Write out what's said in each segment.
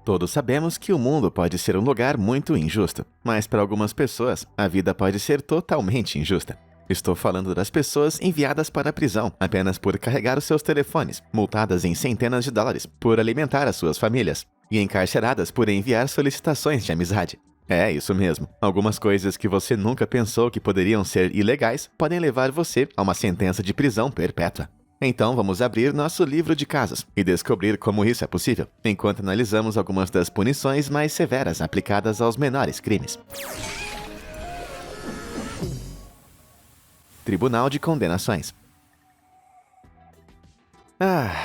Todos sabemos que o mundo pode ser um lugar muito injusto, mas para algumas pessoas, a vida pode ser totalmente injusta. Estou falando das pessoas enviadas para a prisão apenas por carregar os seus telefones, multadas em centenas de dólares por alimentar as suas famílias e encarceradas por enviar solicitações de amizade. É isso mesmo. Algumas coisas que você nunca pensou que poderiam ser ilegais podem levar você a uma sentença de prisão perpétua. Então vamos abrir nosso livro de casos e descobrir como isso é possível, enquanto analisamos algumas das punições mais severas aplicadas aos menores crimes. Tribunal de Condenações.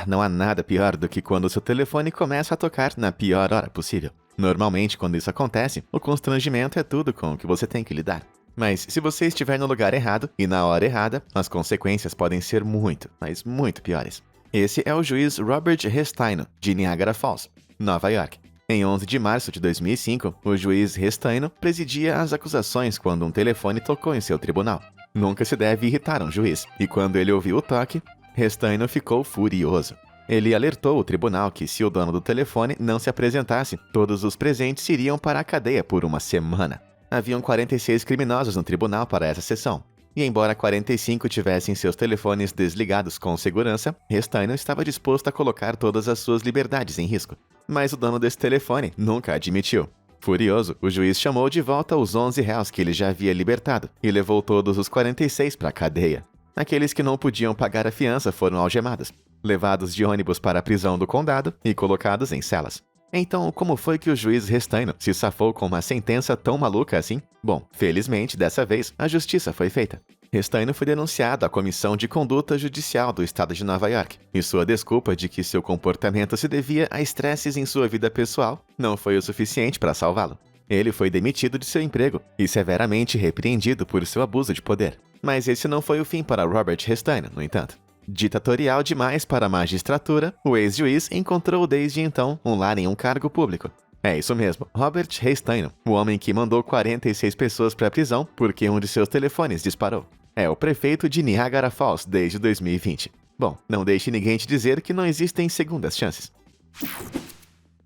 Não há nada pior do que quando seu telefone começa a tocar na pior hora possível. Normalmente, quando isso acontece, o constrangimento é tudo com o que você tem que lidar. Mas se você estiver no lugar errado e na hora errada, as consequências podem ser muito, mas muito piores. Esse é o juiz Robert Restaino, de Niagara Falls, Nova York. Em 11 de março de 2005, o juiz Restaino presidia as acusações quando um telefone tocou em seu tribunal. Nunca se deve irritar um juiz, e quando ele ouviu o toque, Restaino ficou furioso. Ele alertou o tribunal que se o dono do telefone não se apresentasse, todos os presentes iriam para a cadeia por uma semana. Haviam 46 criminosos no tribunal para essa sessão. E embora 45 tivessem seus telefones desligados com segurança, Restaino estava disposto a colocar todas as suas liberdades em risco. Mas o dono desse telefone nunca admitiu. Furioso, o juiz chamou de volta os 11 réus que ele já havia libertado e levou todos os 46 para a cadeia. Aqueles que não podiam pagar a fiança foram algemados, levados de ônibus para a prisão do condado e colocados em celas. Então, como foi que o juiz Restaino se safou com uma sentença tão maluca assim? Bom, felizmente, dessa vez, a justiça foi feita. Restaino foi denunciado à Comissão de Conduta Judicial do Estado de Nova York, e sua desculpa de que seu comportamento se devia a estresses em sua vida pessoal não foi o suficiente para salvá-lo. Ele foi demitido de seu emprego e severamente repreendido por seu abuso de poder. Mas esse não foi o fim para Robert Restaino, no entanto. Ditatorial demais para a magistratura, o ex-juiz encontrou desde então um lar em um cargo público. É isso mesmo, Robert Restaino, o homem que mandou 46 pessoas para a prisão porque um de seus telefones disparou. É o prefeito de Niagara Falls desde 2020. Bom, não deixe ninguém te dizer que não existem segundas chances.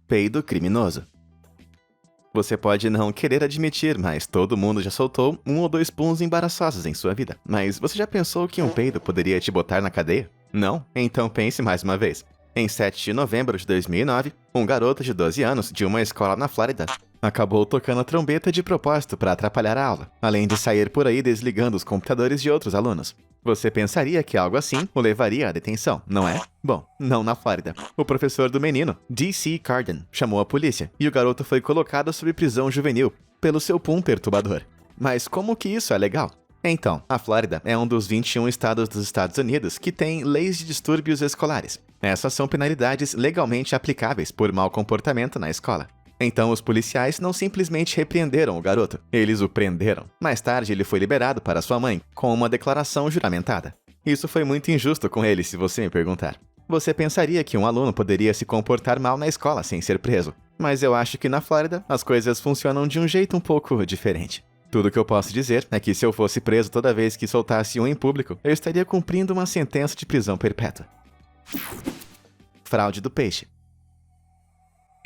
Peido criminoso. Você pode não querer admitir, mas todo mundo já soltou 1 ou 2 puns embaraçosos em sua vida. Mas você já pensou que um peido poderia te botar na cadeia? Não? Então pense mais uma vez. Em 7 de novembro de 2009, um garoto de 12 anos de uma escola na Flórida acabou tocando a trombeta de propósito para atrapalhar a aula, além de sair por aí desligando os computadores de outros alunos. Você pensaria que algo assim o levaria à detenção, não é? Bom, não na Flórida. O professor do menino, D.C. Carden, chamou a polícia e o garoto foi colocado sob prisão juvenil pelo seu pum perturbador. Mas como que isso é legal? Então, a Flórida é um dos 21 estados dos Estados Unidos que tem leis de distúrbios escolares. Essas são penalidades legalmente aplicáveis por mau comportamento na escola. Então os policiais não simplesmente repreenderam o garoto, eles o prenderam. Mais tarde ele foi liberado para sua mãe, com uma declaração juramentada. Isso foi muito injusto com ele, se você me perguntar. Você pensaria que um aluno poderia se comportar mal na escola sem ser preso, mas eu acho que na Flórida as coisas funcionam de um jeito um pouco diferente. Tudo que eu posso dizer é que se eu fosse preso toda vez que soltasse um em público, eu estaria cumprindo uma sentença de prisão perpétua. Fraude do peixe.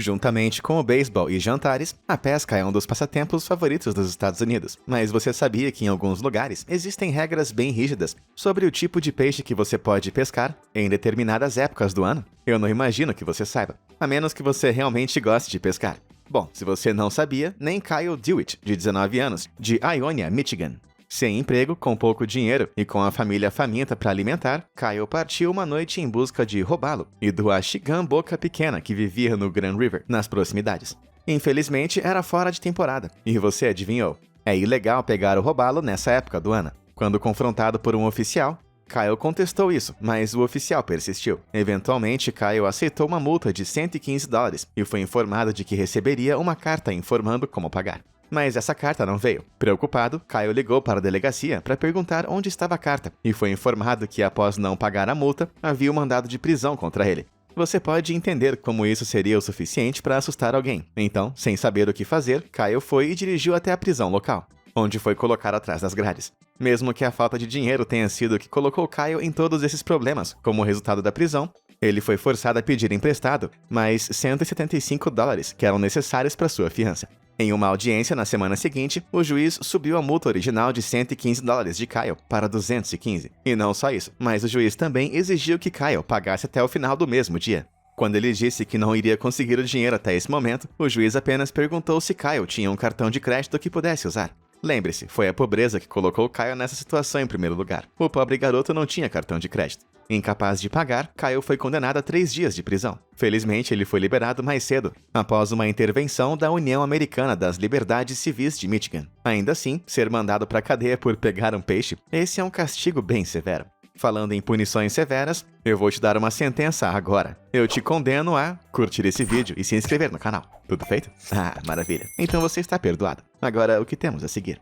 Juntamente com o beisebol e jantares, a pesca é um dos passatempos favoritos dos Estados Unidos. Mas você sabia que em alguns lugares existem regras bem rígidas sobre o tipo de peixe que você pode pescar em determinadas épocas do ano? Eu não imagino que você saiba, a menos que você realmente goste de pescar. Bom, se você não sabia, nem Kyle Dewitt, de 19 anos, de Ionia, Michigan. Sem emprego, com pouco dinheiro e com a família faminta para alimentar, Kyle partiu uma noite em busca de robalo e do Ashigan Boca Pequena que vivia no Grand River, nas proximidades. Infelizmente, era fora de temporada, e você adivinhou. É ilegal pegar o robalo nessa época do ano. Quando confrontado por um oficial, Kyle contestou isso, mas o oficial persistiu. Eventualmente, Kyle aceitou uma multa de $115 e foi informado de que receberia uma carta informando como pagar. Mas essa carta não veio. Preocupado, Kyle ligou para a delegacia para perguntar onde estava a carta e foi informado que, após não pagar a multa, havia um mandado de prisão contra ele. Você pode entender como isso seria o suficiente para assustar alguém. Então, sem saber o que fazer, Kyle foi e dirigiu até a prisão local, onde foi colocado atrás das grades. Mesmo que a falta de dinheiro tenha sido o que colocou Kyle em todos esses problemas, como resultado da prisão, Ele foi forçado a pedir emprestado mais $175 que eram necessários para sua fiança. Em uma audiência na semana seguinte, o juiz subiu a multa original de $115 de Kyle para $215. E não só isso, mas o juiz também exigiu que Kyle pagasse até o final do mesmo dia. Quando ele disse que não iria conseguir o dinheiro até esse momento, o juiz apenas perguntou se Kyle tinha um cartão de crédito que pudesse usar. Lembre-se, foi a pobreza que colocou Kyle nessa situação em primeiro lugar. O pobre garoto não tinha cartão de crédito. Incapaz de pagar, Kyle foi condenado a 3 dias de prisão. Felizmente, ele foi liberado mais cedo, após uma intervenção da União Americana das Liberdades Civis de Michigan. Ainda assim, ser mandado para a cadeia por pegar um peixe, esse é um castigo bem severo. Falando em punições severas, eu vou te dar uma sentença agora. Eu te condeno a curtir esse vídeo e se inscrever no canal. Tudo feito? Ah, maravilha. Então você está perdoado. Agora, o que temos a seguir?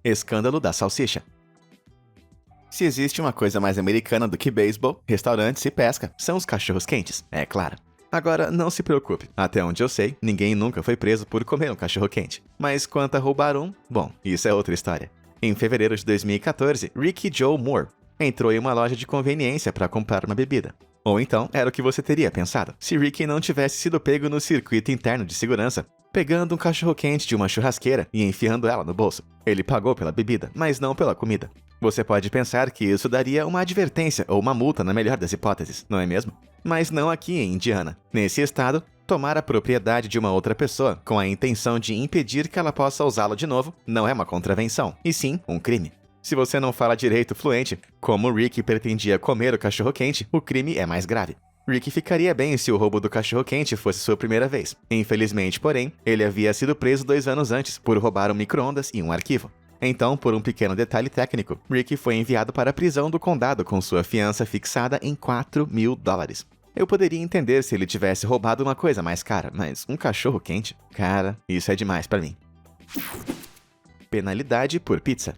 Escândalo da salsicha. Se existe uma coisa mais americana do que beisebol, restaurantes e pesca, são os cachorros quentes, é claro. Agora, não se preocupe. Até onde eu sei, ninguém nunca foi preso por comer um cachorro quente. Mas quanto a roubar um, bom, isso é outra história. Em fevereiro de 2014, Ricky Joe Moore entrou em uma loja de conveniência para comprar uma bebida. Ou então, era o que você teria pensado, se Ricky não tivesse sido pego no circuito interno de segurança, pegando um cachorro-quente de uma churrasqueira e enfiando ela no bolso. Ele pagou pela bebida, mas não pela comida. Você pode pensar que isso daria uma advertência ou uma multa na melhor das hipóteses, não é mesmo? Mas não aqui em Indiana. Nesse estado, tomar a propriedade de uma outra pessoa com a intenção de impedir que ela possa usá-lo de novo não é uma contravenção, e sim um crime. Se você não fala direito fluente, como Ricky pretendia comer o cachorro-quente, o crime é mais grave. Ricky ficaria bem se o roubo do cachorro-quente fosse sua primeira vez. Infelizmente, porém, ele havia sido preso 2 anos antes por roubar um micro-ondas e um arquivo. Então, por um pequeno detalhe técnico, Ricky foi enviado para a prisão do condado com sua fiança fixada em $4.000. Eu poderia entender se ele tivesse roubado uma coisa mais cara, mas um cachorro-quente? Cara, isso é demais para mim. Penalidade por pizza.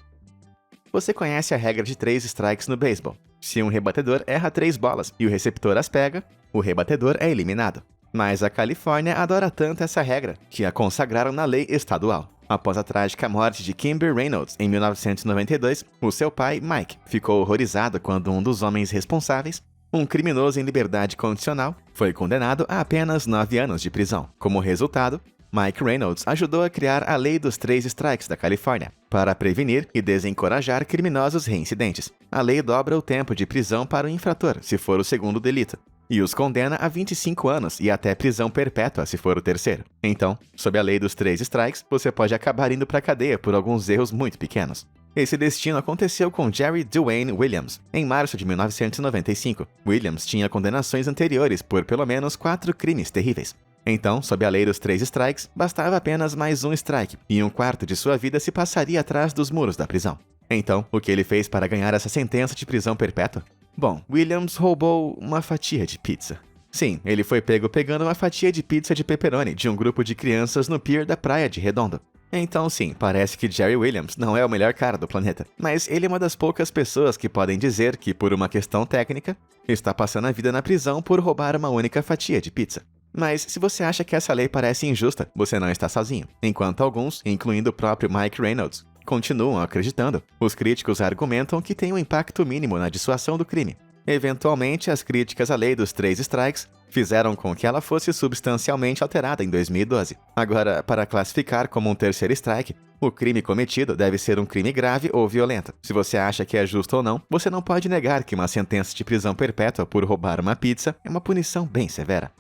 Você conhece a regra de 3 strikes no beisebol. Se um rebatedor erra 3 bolas e o receptor as pega, o rebatedor é eliminado. Mas a Califórnia adora tanto essa regra que a consagraram na lei estadual. Após a trágica morte de Kimber Reynolds em 1992, o seu pai, Mike, ficou horrorizado quando um dos homens responsáveis, um criminoso em liberdade condicional, foi condenado a apenas 9 anos de prisão. Como resultado, Mike Reynolds ajudou a criar a Lei dos 3 Strikes da Califórnia, para prevenir e desencorajar criminosos reincidentes. A lei dobra o tempo de prisão para o infrator, se for o segundo delito, e os condena a 25 anos e até prisão perpétua se for o terceiro. Então, sob a lei dos 3 strikes, você pode acabar indo para a cadeia por alguns erros muito pequenos. Esse destino aconteceu com Jerry Dwayne Williams, em março de 1995. Williams tinha condenações anteriores por pelo menos 4 crimes terríveis. Então, sob a lei dos 3 strikes, bastava apenas mais um strike, e 1/4 de sua vida se passaria atrás dos muros da prisão. Então, o que ele fez para ganhar essa sentença de prisão perpétua? Bom, Williams roubou uma fatia de pizza. Sim, ele foi pego pegando uma fatia de pizza de pepperoni de um grupo de crianças no pier da praia de Redondo. Então sim, parece que Jerry Williams não é o melhor cara do planeta, mas ele é uma das poucas pessoas que podem dizer que, por uma questão técnica, está passando a vida na prisão por roubar uma única fatia de pizza. Mas se você acha que essa lei parece injusta, você não está sozinho. Enquanto alguns, incluindo o próprio Mike Reynolds, continuam acreditando, os críticos argumentam que tem um impacto mínimo na dissuasão do crime. Eventualmente, as críticas à lei dos 3 strikes fizeram com que ela fosse substancialmente alterada em 2012. Agora, para classificar como um terceiro strike, o crime cometido deve ser um crime grave ou violento. Se você acha que é justo ou não, você não pode negar que uma sentença de prisão perpétua por roubar uma pizza é uma punição bem severa.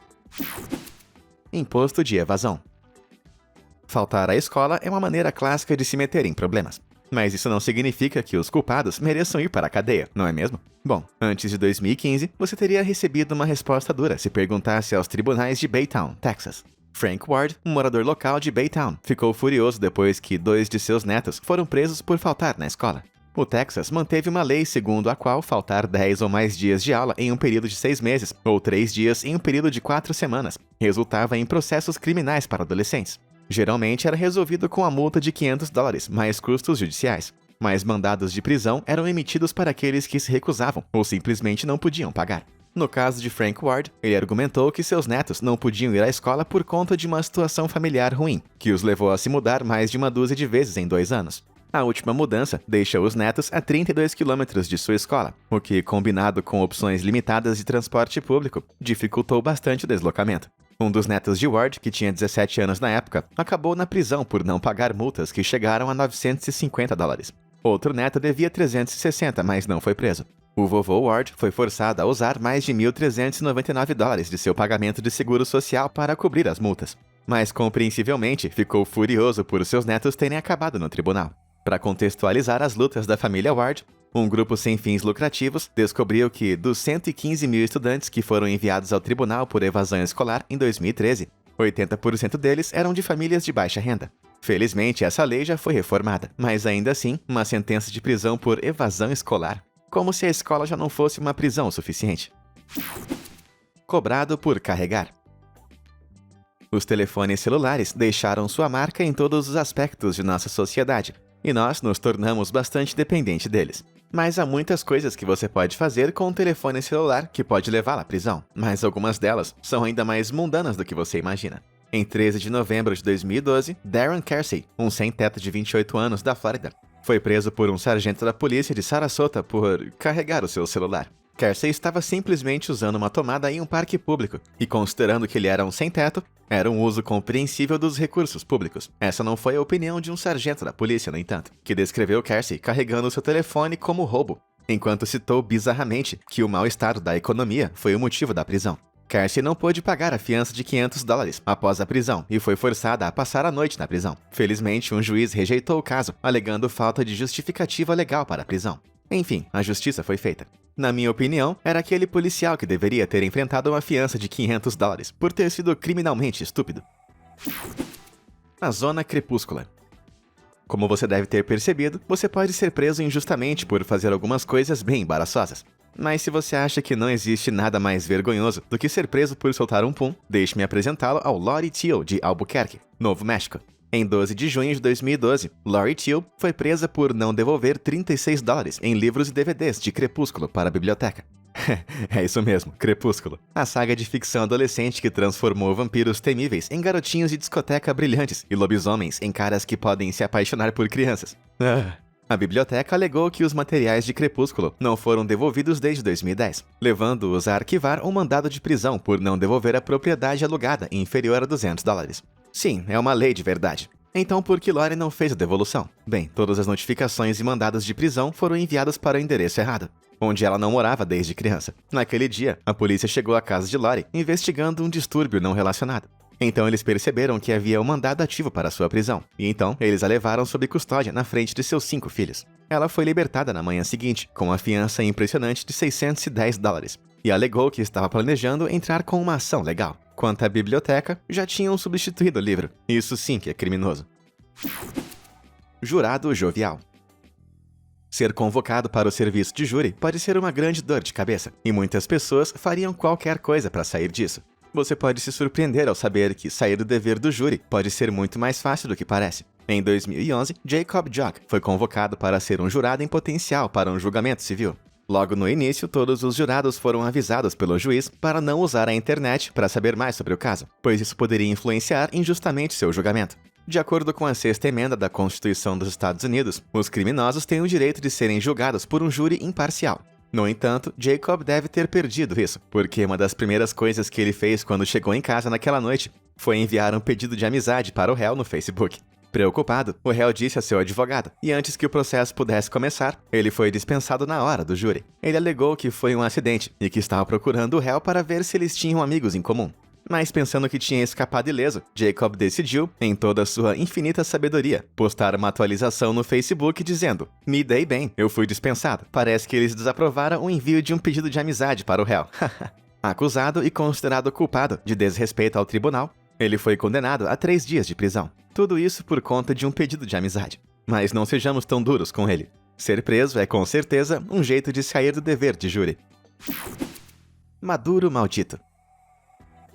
Imposto de evasão. Faltar à escola é uma maneira clássica de se meter em problemas. Mas isso não significa que os culpados mereçam ir para a cadeia, não é mesmo? Bom, antes de 2015, você teria recebido uma resposta dura se perguntasse aos tribunais de Baytown, Texas. Frank Ward, um morador local de Baytown, ficou furioso depois que 2 de seus netos foram presos por faltar na escola. O Texas manteve uma lei segundo a qual faltar 10 ou mais dias de aula em um período de 6 meses, ou 3 dias em um período de 4 semanas, resultava em processos criminais para adolescentes. Geralmente era resolvido com a multa de $500 mais custos judiciais, mas mandados de prisão eram emitidos para aqueles que se recusavam ou simplesmente não podiam pagar. No caso de Frank Ward, ele argumentou que seus netos não podiam ir à escola por conta de uma situação familiar ruim, que os levou a se mudar mais de uma dúzia de vezes em 2 anos. A última mudança deixa os netos a 32 quilômetros de sua escola, o que, combinado com opções limitadas de transporte público, dificultou bastante o deslocamento. Um dos netos de Ward, que tinha 17 anos na época, acabou na prisão por não pagar multas que chegaram a $950. Outro neto devia 360, mas não foi preso. O vovô Ward foi forçado a usar mais de $1.399 de seu pagamento de seguro social para cobrir as multas. Mas, compreensivelmente, ficou furioso por seus netos terem acabado no tribunal. Para contextualizar as lutas da família Ward, um grupo sem fins lucrativos descobriu que, dos 115 mil estudantes que foram enviados ao tribunal por evasão escolar em 2013, 80% deles eram de famílias de baixa renda. Felizmente, essa lei já foi reformada, mas ainda assim, uma sentença de prisão por evasão escolar. Como se a escola já não fosse uma prisão o suficiente. Cobrado por carregar. Os telefones celulares deixaram sua marca em todos os aspectos de nossa sociedade, e nós nos tornamos bastante dependentes deles. Mas há muitas coisas que você pode fazer com um telefone celular que pode levá-lo à prisão, mas algumas delas são ainda mais mundanas do que você imagina. Em 13 de novembro de 2012, Darren Kersey, um sem-teto de 28 anos da Flórida, foi preso por um sargento da polícia de Sarasota por carregar o seu celular. Kersey estava simplesmente usando uma tomada em um parque público, e considerando que ele era um sem-teto, era um uso compreensível dos recursos públicos. Essa não foi a opinião de um sargento da polícia, no entanto, que descreveu Kersey carregando seu telefone como roubo, enquanto citou bizarramente que o mau estado da economia foi o motivo da prisão. Kersey não pôde pagar a fiança de $500 após a prisão e foi forçada a passar a noite na prisão. Felizmente, um juiz rejeitou o caso, alegando falta de justificativa legal para a prisão. Enfim, a justiça foi feita. Na minha opinião, era aquele policial que deveria ter enfrentado uma fiança de $500 por ter sido criminalmente estúpido. A Zona Crepúscula. Como você deve ter percebido, você pode ser preso injustamente por fazer algumas coisas bem embaraçosas. Mas se você acha que não existe nada mais vergonhoso do que ser preso por soltar um pum, deixe-me apresentá-lo ao Lori Teal de Albuquerque, Novo México. Em 12 de junho de 2012, Lori Teal foi presa por não devolver $36 em livros e DVDs de Crepúsculo para a biblioteca. É isso mesmo, Crepúsculo. A saga de ficção adolescente que transformou vampiros temíveis em garotinhos de discoteca brilhantes e lobisomens em caras que podem se apaixonar por crianças. A biblioteca alegou que os materiais de Crepúsculo não foram devolvidos desde 2010, levando-os a arquivar um mandado de prisão por não devolver a propriedade alugada inferior a $200. Sim, é uma lei de verdade. Então por que Lori não fez a devolução? Bem, todas as notificações e mandados de prisão foram enviados para o endereço errado, onde ela não morava desde criança. Naquele dia, a polícia chegou à casa de Lori, investigando um distúrbio não relacionado. Então eles perceberam que havia um mandado ativo para sua prisão, e então eles a levaram sob custódia na frente de seus 5 filhos. Ela foi libertada na manhã seguinte, com uma fiança impressionante de $610, e alegou que estava planejando entrar com uma ação legal. Quanto à biblioteca, já tinham substituído o livro. Isso sim que é criminoso. Jurado jovial. Ser convocado para o serviço de júri pode ser uma grande dor de cabeça, e muitas pessoas fariam qualquer coisa para sair disso. Você pode se surpreender ao saber que sair do dever do júri pode ser muito mais fácil do que parece. Em 2011, Jacob Jock foi convocado para ser um jurado em potencial para um julgamento civil. Logo no início, todos os jurados foram avisados pelo juiz para não usar a internet para saber mais sobre o caso, pois isso poderia influenciar injustamente seu julgamento. De acordo com a 6ª emenda da Constituição dos Estados Unidos, os criminosos têm o direito de serem julgados por um júri imparcial. No entanto, Jacob deve ter perdido isso, porque uma das primeiras coisas que ele fez quando chegou em casa naquela noite foi enviar um pedido de amizade para o réu no Facebook. Preocupado, o réu disse a seu advogado, e antes que o processo pudesse começar, ele foi dispensado na hora do júri. Ele alegou que foi um acidente e que estava procurando o réu para ver se eles tinham amigos em comum. Mas pensando que tinha escapado ileso, Jacob decidiu, em toda a sua infinita sabedoria, postar uma atualização no Facebook dizendo: "Me dei bem, eu fui dispensado. Parece que eles desaprovaram o envio de um pedido de amizade para o réu." Acusado e considerado culpado de desrespeito ao tribunal, ele foi condenado a 3 dias de prisão. Tudo isso por conta de um pedido de amizade. Mas não sejamos tão duros com ele. Ser preso é com certeza um jeito de sair do dever de júri. Maduro maldito.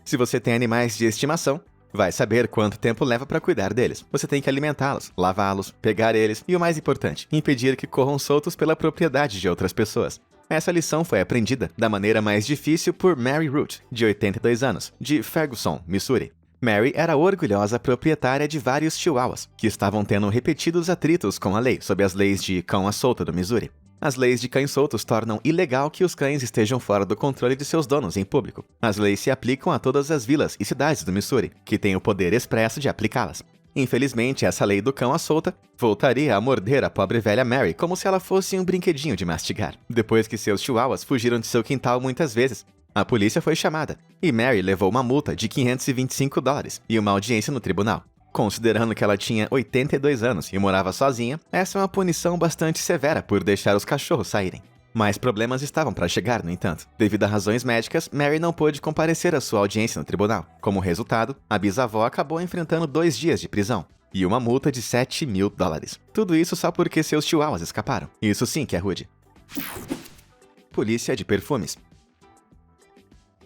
Se você tem animais de estimação, vai saber quanto tempo leva para cuidar deles. Você tem que alimentá-los, lavá-los, pegar eles e, o mais importante, impedir que corram soltos pela propriedade de outras pessoas. Essa lição foi aprendida da maneira mais difícil por Mary Root, de 82 anos, de Ferguson, Missouri. Mary era orgulhosa proprietária de vários chihuahuas, que estavam tendo repetidos atritos com a lei sob as leis de cão à solta do Missouri. As leis de cães soltos tornam ilegal que os cães estejam fora do controle de seus donos em público. As leis se aplicam a todas as vilas e cidades do Missouri, que têm o poder expresso de aplicá-las. Infelizmente, essa lei do cão à solta voltaria a morder a pobre velha Mary como se ela fosse um brinquedinho de mastigar, depois que seus chihuahuas fugiram de seu quintal muitas vezes. A polícia foi chamada, e Mary levou uma multa de $525 e uma audiência no tribunal. Considerando que ela tinha 82 anos e morava sozinha, essa é uma punição bastante severa por deixar os cachorros saírem. Mais problemas estavam para chegar, no entanto. Devido a razões médicas, Mary não pôde comparecer à sua audiência no tribunal. Como resultado, a bisavó acabou enfrentando 2 dias de prisão e uma multa de $7.000. Tudo isso só porque seus chihuahuas escaparam. Isso sim que é rude. Polícia de perfumes.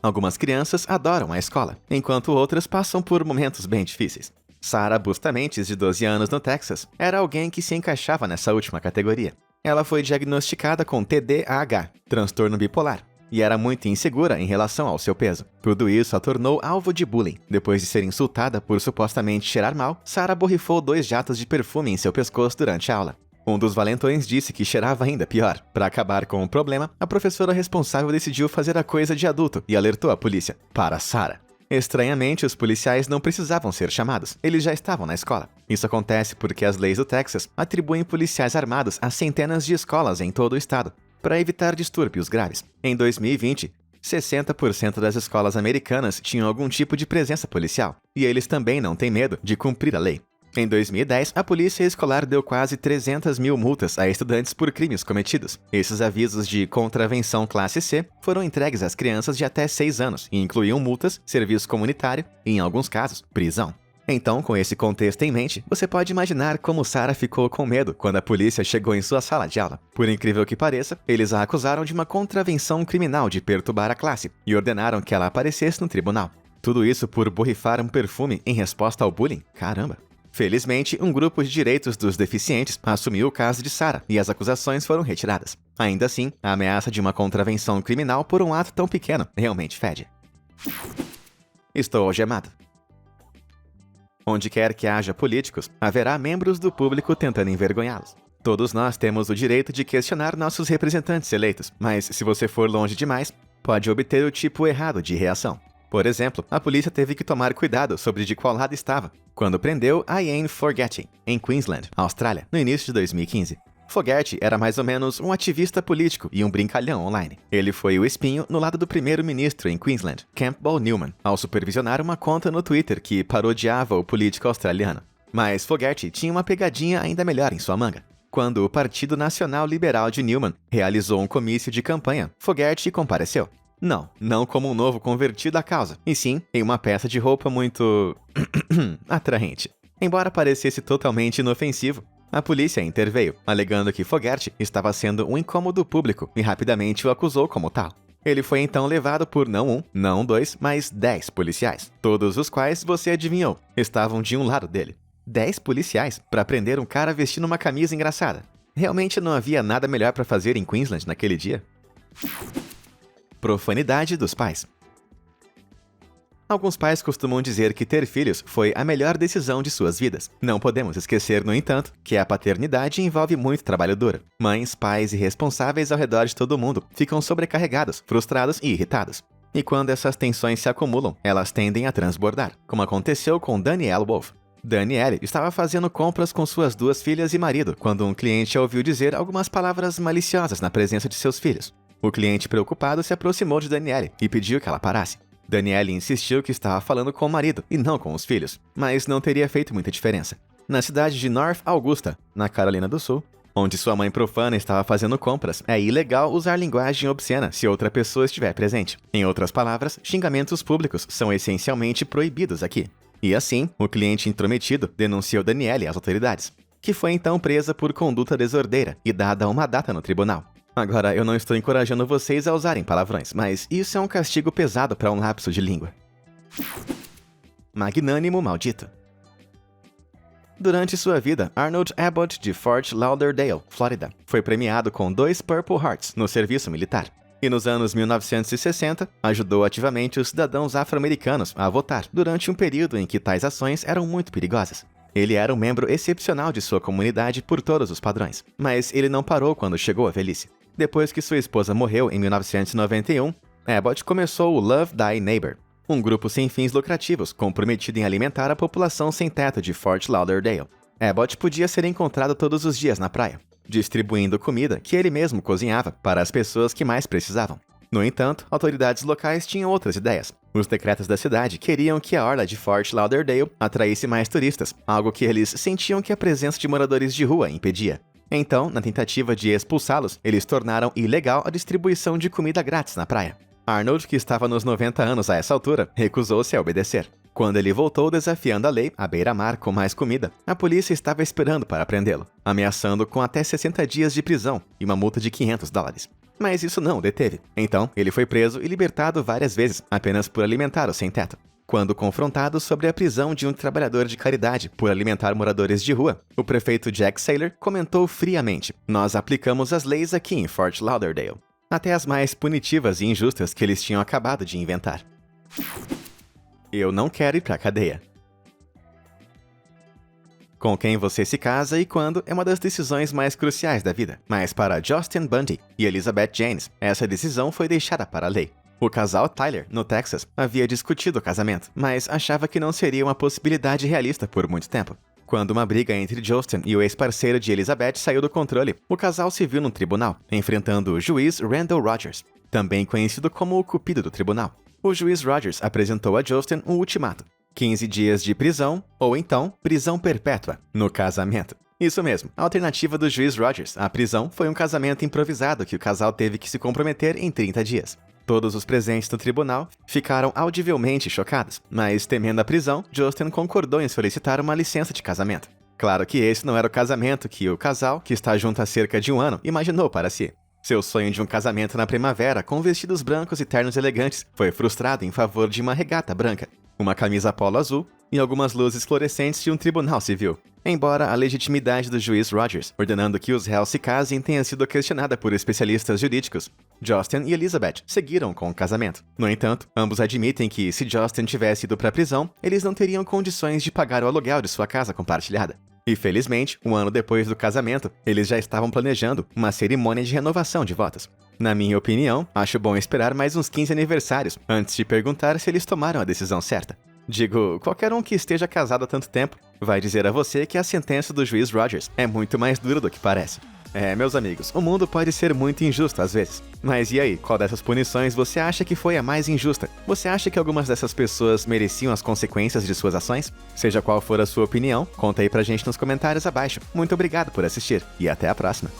Algumas crianças adoram a escola, enquanto outras passam por momentos bem difíceis. Sarah Bustamentes, de 12 anos no Texas, era alguém que se encaixava nessa última categoria. Ela foi diagnosticada com TDAH, transtorno bipolar, e era muito insegura em relação ao seu peso. Tudo isso a tornou alvo de bullying. Depois de ser insultada por supostamente cheirar mal, Sarah borrifou 2 jatos de perfume em seu pescoço durante a aula. Um dos valentões disse que cheirava ainda pior. Para acabar com o problema, a professora responsável decidiu fazer a coisa de adulto e alertou a polícia para Sarah. Estranhamente, os policiais não precisavam ser chamados, eles já estavam na escola. Isso acontece porque as leis do Texas atribuem policiais armados a centenas de escolas em todo o estado, para evitar distúrbios graves. Em 2020, 60% das escolas americanas tinham algum tipo de presença policial, e eles também não têm medo de cumprir a lei. Em 2010, a polícia escolar deu quase 300 mil multas a estudantes por crimes cometidos. Esses avisos de contravenção classe C foram entregues às crianças de até 6 anos e incluíam multas, serviço comunitário e, em alguns casos, prisão. Então, com esse contexto em mente, você pode imaginar como Sarah ficou com medo quando a polícia chegou em sua sala de aula. Por incrível que pareça, eles a acusaram de uma contravenção criminal de perturbar a classe e ordenaram que ela aparecesse no tribunal. Tudo isso por borrifar um perfume em resposta ao bullying? Caramba! Felizmente, um grupo de direitos dos deficientes assumiu o caso de Sarah e as acusações foram retiradas. Ainda assim, a ameaça de uma contravenção criminal por um ato tão pequeno realmente fede. Estou algemado. Onde quer que haja políticos, haverá membros do público tentando envergonhá-los. Todos nós temos o direito de questionar nossos representantes eleitos, mas se você for longe demais, pode obter o tipo errado de reação. Por exemplo, a polícia teve que tomar cuidado sobre de qual lado estava, quando prendeu Ian Fogarty, em Queensland, Austrália, no início de 2015. Fogarty era mais ou menos um ativista político e um brincalhão online. Ele foi o espinho no lado do primeiro-ministro em Queensland, Campbell Newman, ao supervisionar uma conta no Twitter que parodiava o político australiano. Mas Fogarty tinha uma pegadinha ainda melhor em sua manga. Quando o Partido Nacional Liberal de Newman realizou um comício de campanha, Fogarty compareceu. Não como um novo convertido à causa, e sim em uma peça de roupa muito atraente. Embora parecesse totalmente inofensivo, a polícia interveio, alegando que Fogarty estava sendo um incômodo público e rapidamente o acusou como tal. Ele foi então levado por não um, não dois, mas 10 policiais, todos os quais, você adivinhou, estavam de um lado dele. 10 policiais para prender um cara vestindo uma camisa engraçada. Realmente não havia nada melhor para fazer em Queensland naquele dia? Profanidade dos pais. Alguns pais costumam dizer que ter filhos foi a melhor decisão de suas vidas. Não podemos esquecer, no entanto, que a paternidade envolve muito trabalho duro. Mães, pais e responsáveis ao redor de todo mundo ficam sobrecarregados, frustrados e irritados. E quando essas tensões se acumulam, elas tendem a transbordar, como aconteceu com Danielle Wolf. Danielle estava fazendo compras com suas 2 filhas e marido quando um cliente a ouviu dizer algumas palavras maliciosas na presença de seus filhos. O cliente preocupado se aproximou de Danielle e pediu que ela parasse. Danielle insistiu que estava falando com o marido e não com os filhos, mas não teria feito muita diferença. Na cidade de North Augusta, na Carolina do Sul, onde sua mãe profana estava fazendo compras, é ilegal usar linguagem obscena se outra pessoa estiver presente. Em outras palavras, xingamentos públicos são essencialmente proibidos aqui. E assim, o cliente intrometido denunciou Danielle às autoridades, que foi então presa por conduta desordeira e dada uma data no tribunal. Agora, eu não estou encorajando vocês a usarem palavrões, mas isso é um castigo pesado para um lapso de língua. Magnânimo maldito. Durante sua vida, Arnold Abbott de Fort Lauderdale, Flórida, foi premiado com 2 Purple Hearts no serviço militar. E nos anos 1960, ajudou ativamente os cidadãos afro-americanos a votar durante um período em que tais ações eram muito perigosas. Ele era um membro excepcional de sua comunidade por todos os padrões, mas ele não parou quando chegou à velhice. Depois que sua esposa morreu em 1991, Abbott começou o Love Thy Neighbor, um grupo sem fins lucrativos comprometido em alimentar a população sem teto de Fort Lauderdale. Abbott podia ser encontrado todos os dias na praia, distribuindo comida que ele mesmo cozinhava para as pessoas que mais precisavam. No entanto, autoridades locais tinham outras ideias. Os decretos da cidade queriam que a orla de Fort Lauderdale atraísse mais turistas, algo que eles sentiam que a presença de moradores de rua impedia. Então, na tentativa de expulsá-los, eles tornaram ilegal a distribuição de comida grátis na praia. Arnold, que estava nos 90 anos a essa altura, recusou-se a obedecer. Quando ele voltou desafiando a lei à beira-mar com mais comida, a polícia estava esperando para prendê-lo, ameaçando com até 60 dias de prisão e uma multa de $500. Mas isso não o deteve. Então, ele foi preso e libertado várias vezes, apenas por alimentar o sem-teto. Quando confrontado sobre a prisão de um trabalhador de caridade por alimentar moradores de rua, o prefeito Jack Saylor comentou friamente: "Nós aplicamos as leis aqui em Fort Lauderdale, até as mais punitivas e injustas que eles tinham acabado de inventar." Eu não quero ir pra cadeia. Com quem você se casa e quando é uma das decisões mais cruciais da vida. Mas para Justin Bundy e Elizabeth Janes, essa decisão foi deixada para a lei. O casal Tyler, no Texas, havia discutido o casamento, mas achava que não seria uma possibilidade realista por muito tempo. Quando uma briga entre Justin e o ex-parceiro de Elizabeth saiu do controle, o casal se viu no tribunal, enfrentando o juiz Randall Rogers, também conhecido como o cupido do tribunal. O juiz Rogers apresentou a Justin um ultimato: 15 dias de prisão, ou então prisão perpétua, no casamento. Isso mesmo, a alternativa do juiz Rogers à prisão foi um casamento improvisado que o casal teve que se comprometer em 30 dias. Todos os presentes no tribunal ficaram audivelmente chocados, mas temendo a prisão, Justin concordou em solicitar uma licença de casamento. Claro que esse não era o casamento que o casal, que está junto há cerca de um ano, imaginou para si. Seu sonho de um casamento na primavera com vestidos brancos e ternos elegantes foi frustrado em favor de uma regata branca, uma camisa polo azul e algumas luzes fluorescentes de um tribunal civil. Embora a legitimidade do juiz Rogers, ordenando que os réus se casem, tenha sido questionada por especialistas jurídicos, Justin e Elizabeth seguiram com o casamento. No entanto, ambos admitem que, se Justin tivesse ido para a prisão, eles não teriam condições de pagar o aluguel de sua casa compartilhada. E felizmente, um ano depois do casamento, eles já estavam planejando uma cerimônia de renovação de votos. Na minha opinião, acho bom esperar mais uns 15 aniversários antes de perguntar se eles tomaram a decisão certa. Digo, qualquer um que esteja casado há tanto tempo vai dizer a você que a sentença do juiz Rogers é muito mais dura do que parece. Meus amigos, o mundo pode ser muito injusto às vezes. Mas e aí, qual dessas punições você acha que foi a mais injusta? Você acha que algumas dessas pessoas mereciam as consequências de suas ações? Seja qual for a sua opinião, conta aí pra gente nos comentários abaixo. Muito obrigado por assistir e até a próxima.